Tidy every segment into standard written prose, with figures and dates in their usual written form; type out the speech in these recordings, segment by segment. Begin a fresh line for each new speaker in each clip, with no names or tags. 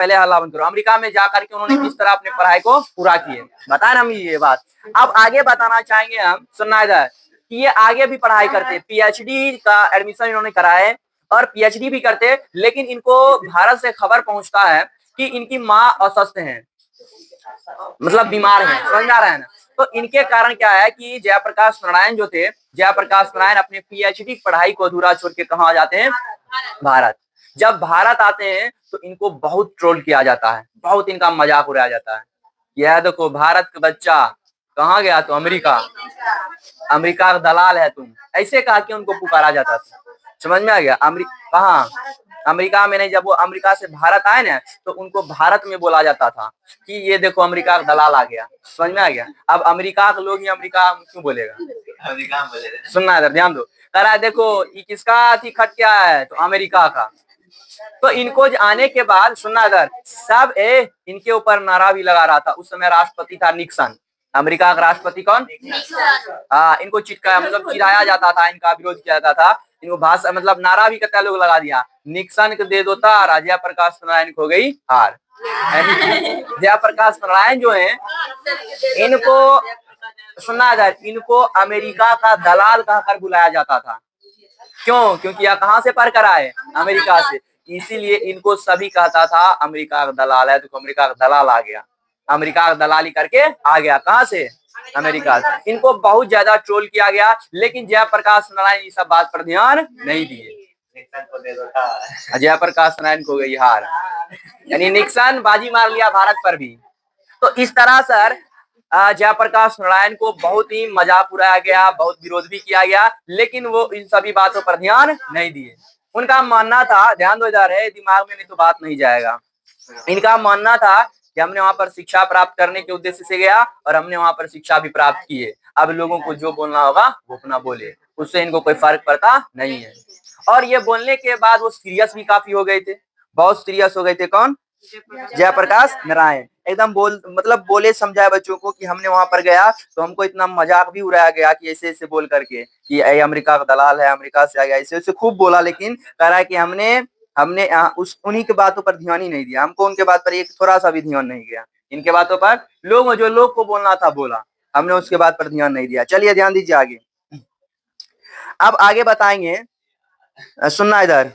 पहले हल्ला बंद करो। अमेरिका में जाकर के उन्होंने किस तरह अपने पढ़ाई को पूरा किए, बताए ना हम ये बात। अब आगे बताना चाहेंगे हम, सुनना इधर, कि ये आगे भी पढ़ाई करते, पीएचडी का एडमिशन इन्होंने कराए और पीएचडी भी करते, लेकिन इनको भारत से खबर पहुंचता है कि इनकी माँ अस्वस्थ है, मतलब बीमार है, समझ में आ रहा है ना। तो इनके कारण क्या है कि जयप्रकाश नारायण जो थे, जयप्रकाश नारायण अपने पीएचडी की पढ़ाई को अधूरा छोड़ के कहाँ जाते हैं, भारत। जब भारत आते हैं तो इनको बहुत ट्रोल किया जाता है, बहुत इनका मजाक उड़ाया जाता है। यह देखो भारत का बच्चा कहाँ गया, तो अमेरिका, अमेरिका का दलाल है तुम, ऐसे कहा कि उनको पुकारा जाता था। समझ में आ गया। कहाँ, अमेरिका में नहीं, जब वो अमेरिका से भारत आए ना तो उनको भारत में बोला जाता था कि ये देखो अमेरिका का दलाल आ गया। समझ में आ गया। अब अमेरिका के लोग ही अमेरिका क्यों बोलेगा, अमेरिका बोलेगा। सुनना इधर ध्यान दो, कह रहा है देखो ये किसका थी खट क्या है, तो अमेरिका का। तो इनको आने के बाद सुनना इधर, सब इनके ऊपर नारा भी लगा रहा था। उस समय राष्ट्रपति था निक्सन, अमेरिका का राष्ट्रपति कौन, हाँ। इनको चिटका मतलब चिढ़ाया जाता था, इनका विरोध किया जाता था, इनको भाषा मतलब नारा भी कहता लोग लगा दिया, निक्सन को दे दो तार, जयप्रकाश नारायण को हो गई हार। जयप्रकाश नारायण जो है इनको सुनना इधर, इनको अमेरिका का दलाल कहकर बुलाया जाता था। क्यों, क्योंकि यह कहां से पढ़ कर आए, अमेरिका से, इसीलिए इनको सभी कहता था अमेरिका का दलाल है। तो अमेरिका का दलाल आ गया, अमेरिका का दलाली करके आ गया, कहां से, अमेरिका से। इनको बहुत ज्यादा ट्रोल किया गया, लेकिन जयप्रकाश नारायण इस सब बात पर ध्यान नहीं दिए। जयप्रकाश नारायण को गई हार, यानी निक्सन बाजी मार लिया भारत पर भी। तो इस तरह सर जयप्रकाश नारायण को बहुत ही मजाक उड़ाया गया, बहुत विरोध भी किया गया, लेकिन वो इन सभी बातों पर ध्यान नहीं दिए। उनका मानना था, ध्यान दो इधर है, दिमाग में नहीं तो बात नहीं जाएगा। इनका मानना था कि हमने वहां पर शिक्षा प्राप्त करने के उद्देश्य से गया और हमने वहां पर शिक्षा भी प्राप्त की है। अब लोगों को जो बोलना होगा वो अपना बोले, उससे इनको कोई फर्क पड़ता नहीं है। और ये बोलने के बाद वो सीरियस भी काफी हो गए थे, बहुत सीरियस हो गए थे। कौन, जयप्रकाश नारायण। एकदम मतलब बोले समझाए बच्चों को कि हमने वहां पर गया तो हमको इतना मजाक भी उड़ाया गया कि ऐसे ऐसे बोल करके कि अमेरिका का दलाल है, अमेरिका से आ गया, ऐसे ऐसे खूब बोला। लेकिन कह रहा है कि हमने हमने उस उन्हीं की बातों पर ध्यान ही नहीं दिया, हमको उनके बात पर एक थोड़ा सा भी ध्यान नहीं गया। इनके बातों पर लोग को बोलना था बोला, हमने उसके बात पर ध्यान नहीं दिया। चलिए ध्यान दीजिए आगे। अब आगे बताएंगे, सुनना इधर,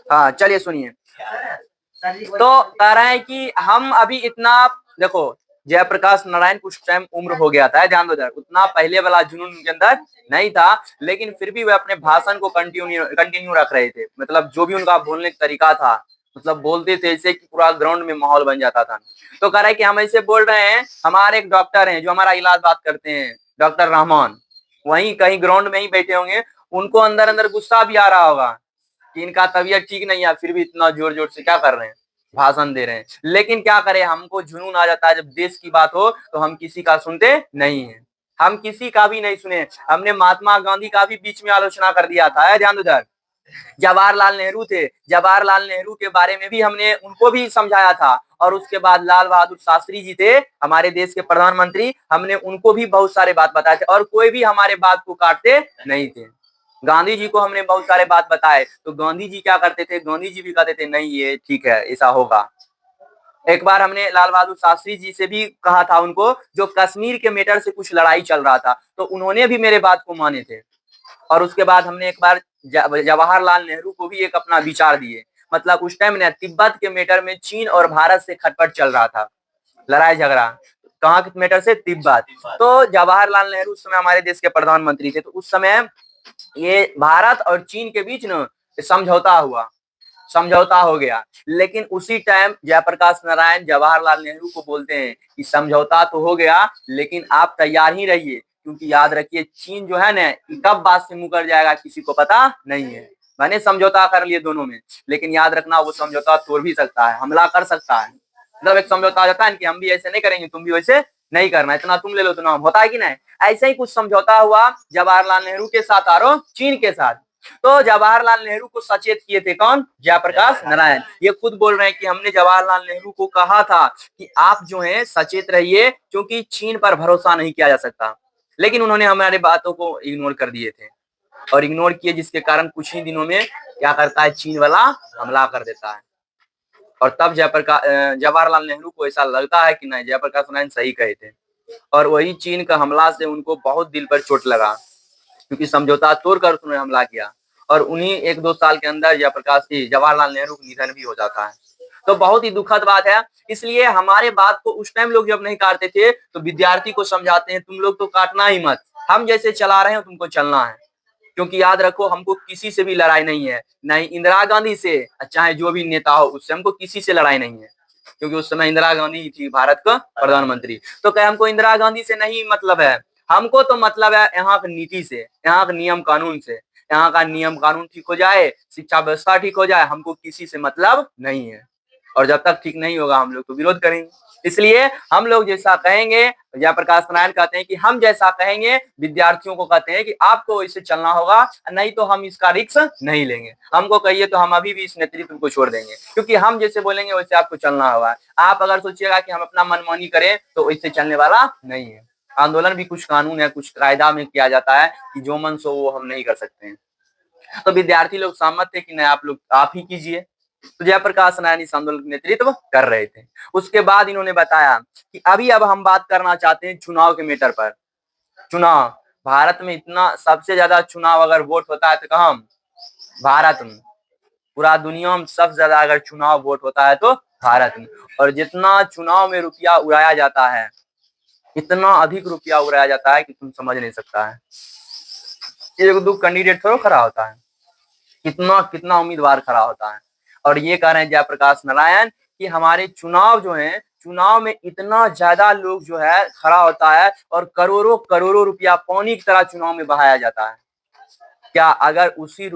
हाँ चलिए सुनिए। तो कह रहे हैं कि हम अभी इतना, देखो जयप्रकाश नारायण कुछ टाइम उम्र हो गया था, ध्यान दो इधर, उतना पहले वाला जुनून उनके अंदर नहीं था, लेकिन फिर भी वे अपने भाषण को कंटिन्यू रख रहे थे। मतलब जो भी उनका बोलने का तरीका था, मतलब बोलते थे ऐसे कि पूरा ग्राउंड में माहौल बन जाता था। तो कह रहे हैं कि हम ऐसे बोल रहे हैं, हमारे एक डॉक्टर हैं जो हमारा इलाज बात करते हैं, डॉक्टर रहमान, वहीं कहीं ग्राउंड में ही बैठे होंगे, उनको अंदर अंदर गुस्सा भी आ रहा होगा कि इनका तबीयत ठीक नहीं है, फिर भी इतना जोर जोर से क्या कर रहे हैं, भाषण दे रहे हैं। लेकिन क्या करें, हमको जुनून आ जाता है, जब देश की बात हो तो हम किसी का सुनते नहीं है, हम किसी का भी नहीं सुने। हमने महात्मा गांधी का भी बीच में आलोचना कर दिया था, ध्यान उधर। जवाहरलाल नेहरू थे, जवाहरलाल नेहरू के बारे में भी हमने उनको भी समझाया था। और उसके बाद लाल बहादुर शास्त्री जी थे हमारे देश के प्रधानमंत्री, हमने उनको भी बहुत सारे बात बताए थे और कोई भी हमारे बात को काटते नहीं थे। गांधी जी को हमने बहुत सारे बात बताए तो गांधी जी क्या करते थे, गांधी जी भी कहते थे नहीं ये ठीक है, ऐसा होगा। एक बार हमने लाल बहादुर शास्त्री जी से भी कहा था उनको, जो कश्मीर के मैटर से कुछ लड़ाई चल रहा था, तो उन्होंने भी मेरे बात को माने थे। और उसके बाद हमने एक बार जवाहरलाल नेहरू को भी एक अपना विचार दिए। मतलब उस टाइम ना तिब्बत के मैटर में चीन और भारत से खटपट चल रहा था, लड़ाई झगड़ा, कहाँ के मैटर से, तिब्बत। तो जवाहरलाल नेहरू उस समय हमारे देश के प्रधानमंत्री थे, तो उस समय ये भारत और चीन के बीच न समझौता हुआ, समझौता हो गया। लेकिन उसी टाइम जयप्रकाश नारायण जवाहरलाल नेहरू को बोलते हैं कि समझौता तो हो गया लेकिन आप तैयार ही रहिए, क्योंकि याद रखिए चीन जो है ना कब बात से मुकर जाएगा किसी को पता नहीं है। मैंने समझौता कर लिए दोनों में, लेकिन याद रखना वो समझौता तोड़ भी सकता है, हमला कर सकता है। मतलब एक समझौता आ जाता है कि हम भी ऐसे नहीं करेंगे, तुम भी वैसे नहीं करना, इतना तुम ले लो इतना हम, होता है कि नहीं। ऐसे ही कुछ समझौता हुआ जवाहरलाल नेहरू के साथ और चीन के साथ। तो जवाहरलाल नेहरू को सचेत किए थे कौन, जयप्रकाश नारायण। ये खुद बोल रहे हैं कि हमने जवाहरलाल नेहरू को कहा था कि आप जो हैं सचेत रहिए, क्योंकि चीन पर भरोसा नहीं किया जा सकता। लेकिन उन्होंने हमारे बातों को इग्नोर कर दिए थे और इग्नोर किए, जिसके कारण कुछ ही दिनों में क्या करता है, चीन वाला हमला कर देता है। और तब जवाहरलाल नेहरू को ऐसा लगता है कि नहीं, जयप्रकाश नारायण सही कहे थे, और वही चीन का हमला से उनको बहुत दिल पर चोट लगा, क्योंकि समझौता तोड़कर उन्होंने हमला किया। और उन्हीं 1-2 साल के अंदर जवाहरलाल नेहरू का निधन भी हो जाता है। तो बहुत ही दुखद बात है। इसलिए हमारे बात को उस टाइम लोग जब नहीं काटते थे तो विद्यार्थी को समझाते हैं, तुम लोग तो काटना ही मत, हम जैसे चला रहे हैं तुमको चलना है। क्योंकि याद रखो, हमको किसी से भी लड़ाई नहीं है, नहीं इंदिरा गांधी से, चाहे जो भी नेता हो उससे, हमको किसी से लड़ाई नहीं है। क्योंकि उस समय इंदिरा गांधी थी भारत का प्रधानमंत्री। तो क्या हमको इंदिरा गांधी से नहीं मतलब है, हमको तो मतलब है यहाँ की नीति से, यहाँ के नियम कानून से। यहाँ का नियम कानून ठीक हो जाए, शिक्षा व्यवस्था ठीक हो जाए, हमको किसी से मतलब नहीं है। और जब तक ठीक नहीं होगा हम लोग तो विरोध करेंगे। इसलिए हम लोग जैसा कहेंगे, जयप्रकाश नारायण कहते हैं कि हम जैसा कहेंगे, विद्यार्थियों को कहते हैं कि आपको इससे चलना होगा, नहीं तो हम इसका रिस्क नहीं लेंगे। हमको कहिए तो हम अभी भी इस नेतृत्व को छोड़ देंगे, क्योंकि हम जैसे बोलेंगे वैसे आपको चलना होगा। आप अगर सोचिएगा कि हम अपना मनमानी करें तो इससे चलने वाला नहीं है। आंदोलन भी कुछ कानून है, कुछ कायदा में किया जाता है कि जो मन सो वो हम नहीं कर सकते हैं। तो विद्यार्थी लोग सहमत थे कि नहीं, आप ही कीजिए। तो जयप्रकाश नारायण इस आंदोलन का नेतृत्व कर रहे थे। उसके बाद इन्होंने बताया कि अब हम बात करना चाहते हैं चुनाव के मैटर पर। चुनाव, भारत में इतना सबसे ज्यादा चुनाव अगर वोट होता है तो कहाँ, भारत में। पूरा दुनिया में सबसे ज्यादा अगर चुनाव वोट होता है तो भारत में। और जितना चुनाव में रुपया उड़ाया जाता है, इतना अधिक रुपया उड़ाया जाता है कि तुम समझ नहीं सकता है। एक दो कैंडिडेट थोड़ा खड़ा होता है, कितना कितना उम्मीदवार खड़ा होता है। और ये कह रहे हैं जयप्रकाश नारायण कि हमारे चुनाव जो है, चुनाव में इतना ज्यादा लोग जो है खड़ा होता है और करोड़ों करोड़ों रुपया पानी की तरह चुनाव में बहाया जाता है। क्या अगर उसी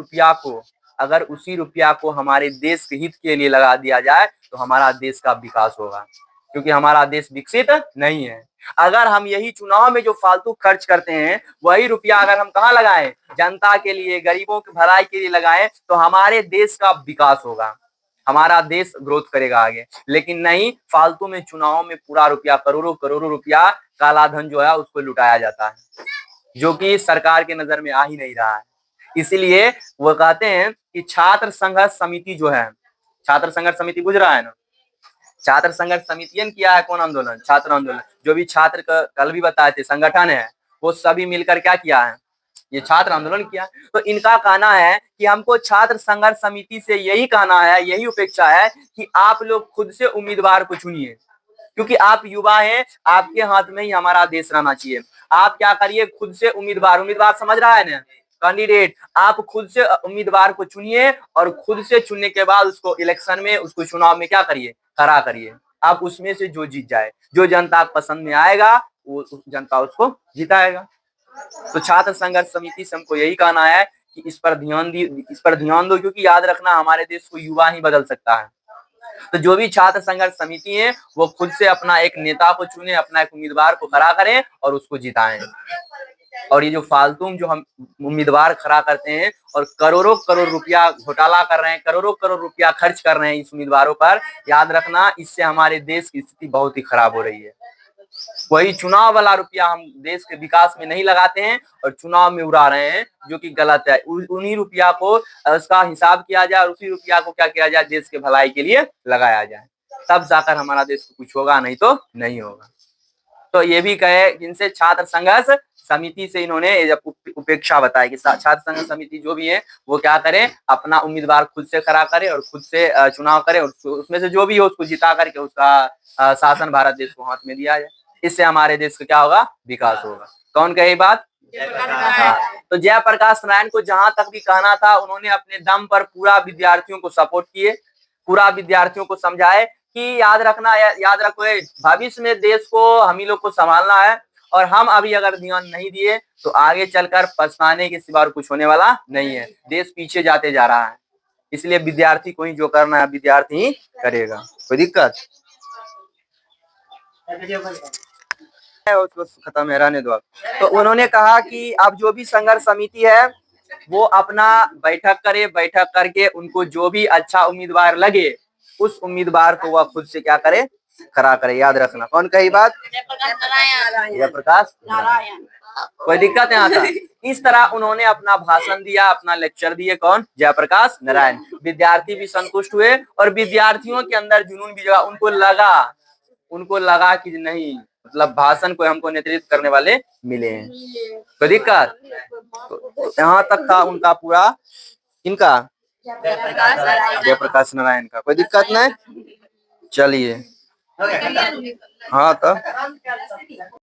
रुपया को हमारे देश के हित के लिए लगा दिया जाए तो हमारा देश का विकास होगा, क्योंकि हमारा देश विकसित नहीं है। अगर हम यही चुनाव में जो फालतू खर्च करते हैं, वही रुपया अगर हम कहाँ लगाएं, जनता के लिए, गरीबों की भलाई के लिए लगाएं, तो हमारे देश का विकास होगा, हमारा देश ग्रोथ करेगा आगे। लेकिन नहीं, फालतू में चुनाव में पूरा रुपया, करोड़ों करोड़ों रुपया काला धन जो है उसको लुटाया जाता है, जो कि सरकार के नजर में आ ही नहीं रहा है। इसीलिए वो कहते हैं कि छात्र संघर्ष समिति जो है, छात्र संघर्ष समिति बुझ रहा है ना, छात्र संघर्ष समिति ने किया है कौन आंदोलन, छात्र आंदोलन। जो भी छात्र का कल भी बताए थे संगठन है, वो सभी मिलकर क्या किया है, ये छात्र आंदोलन किया। तो इनका कहना है कि हमको छात्र संघर्ष समिति से यही कहना है, यही अपेक्षा है कि आप लोग खुद से उम्मीदवार को चुनिए, क्योंकि आप युवा हैं, आपके हाथ में ही हमारा देश रहना चाहिए। आप क्या करिए, खुद से उम्मीदवार समझ रहा है ना, कैंडिडेट, आप खुद से उम्मीदवार को चुनिए और खुद से चुनने के बाद उसको इलेक्शन में, उसको चुनाव में क्या करिए, खड़ा करिए। आप उसमें से जो जीत जाए, जो जनता पसंद में आएगा, वो जनता उसको जिताएगा। तो छात्र संघर्ष समिति से हमको यही कहना है कि इस पर ध्यान दो, क्योंकि याद रखना, हमारे देश को युवा ही बदल सकता है। तो जो भी छात्र संघर्ष समिति है वो खुद से अपना एक नेता को चुने, अपना एक उम्मीदवार को खड़ा करें और उसको जिताएं। और ये जो फालतू जो हम उम्मीदवार खड़ा करते हैं और करोड़ों करोड़ रुपया घोटाला कर रहे हैं, करोड़ों करोड़ रुपया खर्च कर रहे हैं इस उम्मीदवारों पर, याद रखना, इससे हमारे देश की स्थिति बहुत ही खराब हो रही है। वही चुनाव वाला रुपया हम देश के विकास में नहीं लगाते हैं और चुनाव में उड़ा रहे हैं, जो कि गलत है। उन्हीं रुपया को उसका हिसाब किया जाए और उसी रुपया को क्या किया जाए, देश के भलाई के लिए लगाया जाए, तब जाकर हमारा देश को कुछ होगा, नहीं तो नहीं होगा। तो ये भी कहे, इनसे छात्र संघर्ष समिति से इन्होंने उपेक्षा बताई कि छात्र संघर्ष समिति जो भी है वो क्या करे, अपना उम्मीदवार खुद से खड़ा करे और खुद से चुनाव करे, और उसमें से जो भी हो उसको जिता करके उसका शासन भारत देश को हाथ में दिया जाए। इससे हमारे देश का क्या होगा, विकास होगा। कौन कहे बात, तो जयप्रकाश नारायण को जहां तक भी कहना था, उन्होंने अपने दम पर पूरा विद्यार्थियों को सपोर्ट किए, पूरा विद्यार्थियों को समझाए कि याद रखो भविष्य में देश को हम ही लोग को संभालना है, और हम अभी अगर ध्यान नहीं दिए तो आगे चलकर पछताने के सिवा कुछ होने वाला नहीं है। देश पीछे जाते जा रहा है, इसलिए विद्यार्थी को ही जो करना है विद्यार्थी ही करेगा। कोई दिक्कत उसको खत्म है, रहने दो। तो उन्होंने कहा कि अब जो भी संघर्ष समिति है वो अपना बैठक करे, बैठक करके उनको जो भी अच्छा उम्मीदवार लगे उस उम्मीदवार को वह खुद से क्या करे, खड़ा करे। याद रखना, कौन कही बात, जयप्रकाश नारायण। कोई दिक्कत यहाँ था? इस तरह उन्होंने अपना भाषण दिया, अपना लेक्चर दिए, कौन? जयप्रकाश नारायण। विद्यार्थी भी संतुष्ट हुए और विद्यार्थियों के अंदर जुनून भी जगा। उनको लगा कि नहीं, मतलब भाषण को हमको नेतृत्व करने वाले मिले हैं। कोई दिक्कत? तो यहाँ तक था उनका पूरा, इनका जयप्रकाश नारायण का। कोई दिक्कत नहीं? चलिए, हाँ तो